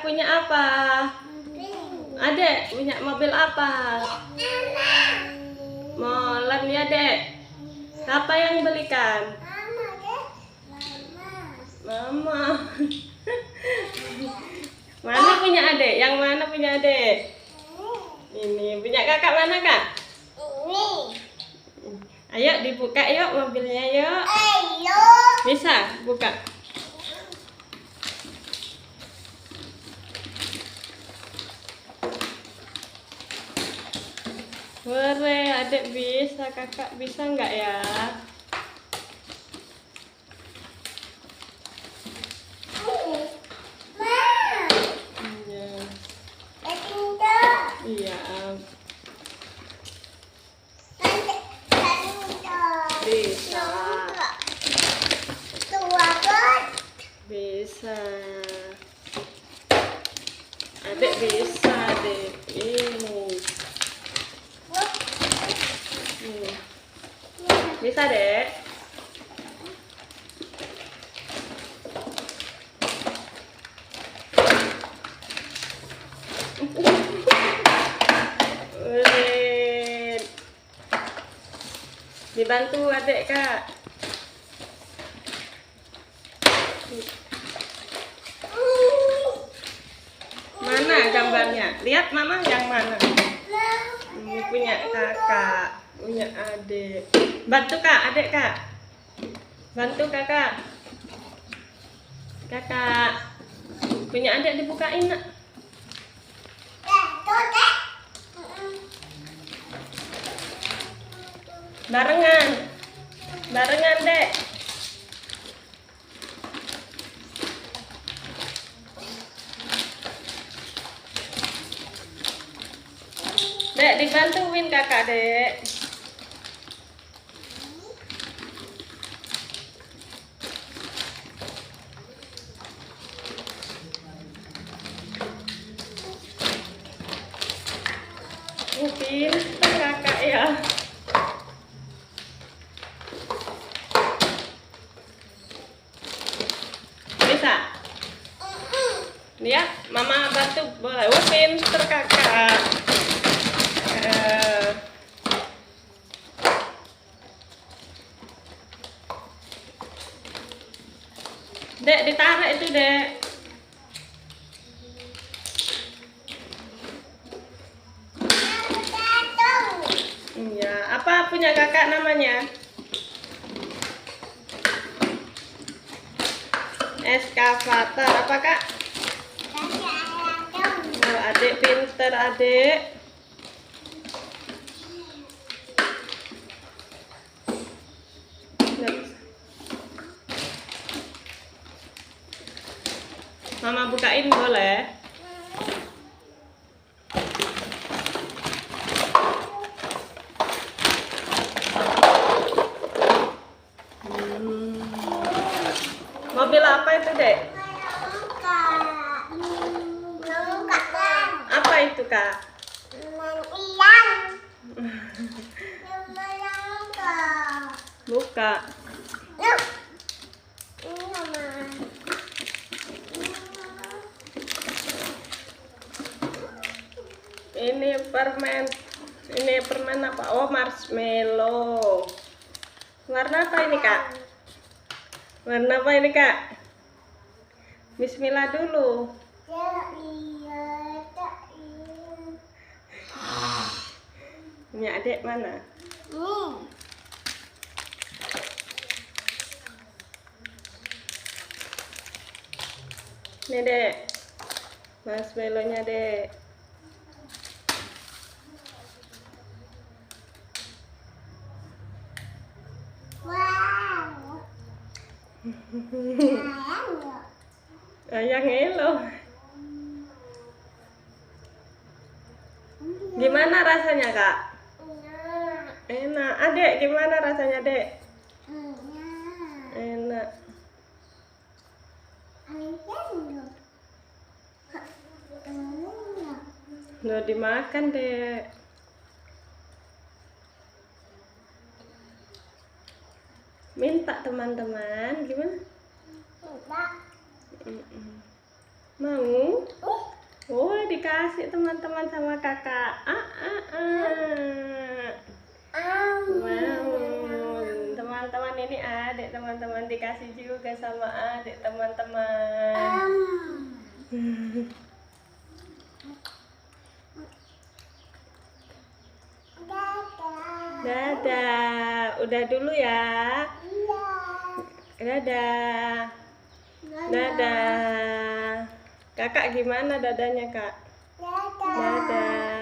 punya apa? Adek punya mobil apa? Molen ya, Dek. Siapa yang belikan? Mama. Mana punya adek? Yang mana punya adek? Ini punya kakak mana, Kak? Ayo dibuka yuk mobilnya yuk. Bisa buka. Wore, adek bisa, kakak bisa nggak ya? Iya. Bisa. Bisa. Adek bisa, Dek. Ini. Bisa, Dek. Dibantu adek, Kak. Mana gambarnya? Lihat mama yang mana? Ini punya kakak, punya adik. Bantu Kak, adek Kak. Bantu kakak. Kakak. Punya adik dibukain, Nak. Barengan. Barengan, Dek. Dek, dibantuin kakak, Dek. Pintar kakak ya. Bisa? Lihat, mama bantu boleh. Oh, pintar kakak. Dek, ditarik itu, Dek. Iya, apa punya kakak namanya? Eskavator, apa Kak? Oh, adik pinter, adik. Mama bukain boleh? Mobil apa itu, Dek? Apa itu, Kak? Buka. Ini permen. Ini permen apa? Oh, marshmallow. Warna apa ini, Kak? Warna apa ini, Kak? Bismillah dulu. Punya adik mana? Nih, Dek. Marshmallow-nya, Dek. Yang elo. Gimana rasanya, Kak? Enak. Adek, gimana rasanya, Dek? Enak. Udah dimakan, Dek. Minta teman-teman, gimana? Mau? Oh, dikasih teman-teman sama kakak. Mau. Teman-teman ini adik teman-teman dikasih juga sama adik teman-teman. Dadah. Udah dulu ya. Dadah. Dadah. Kakak gimana dadanya, Kak? Dadah.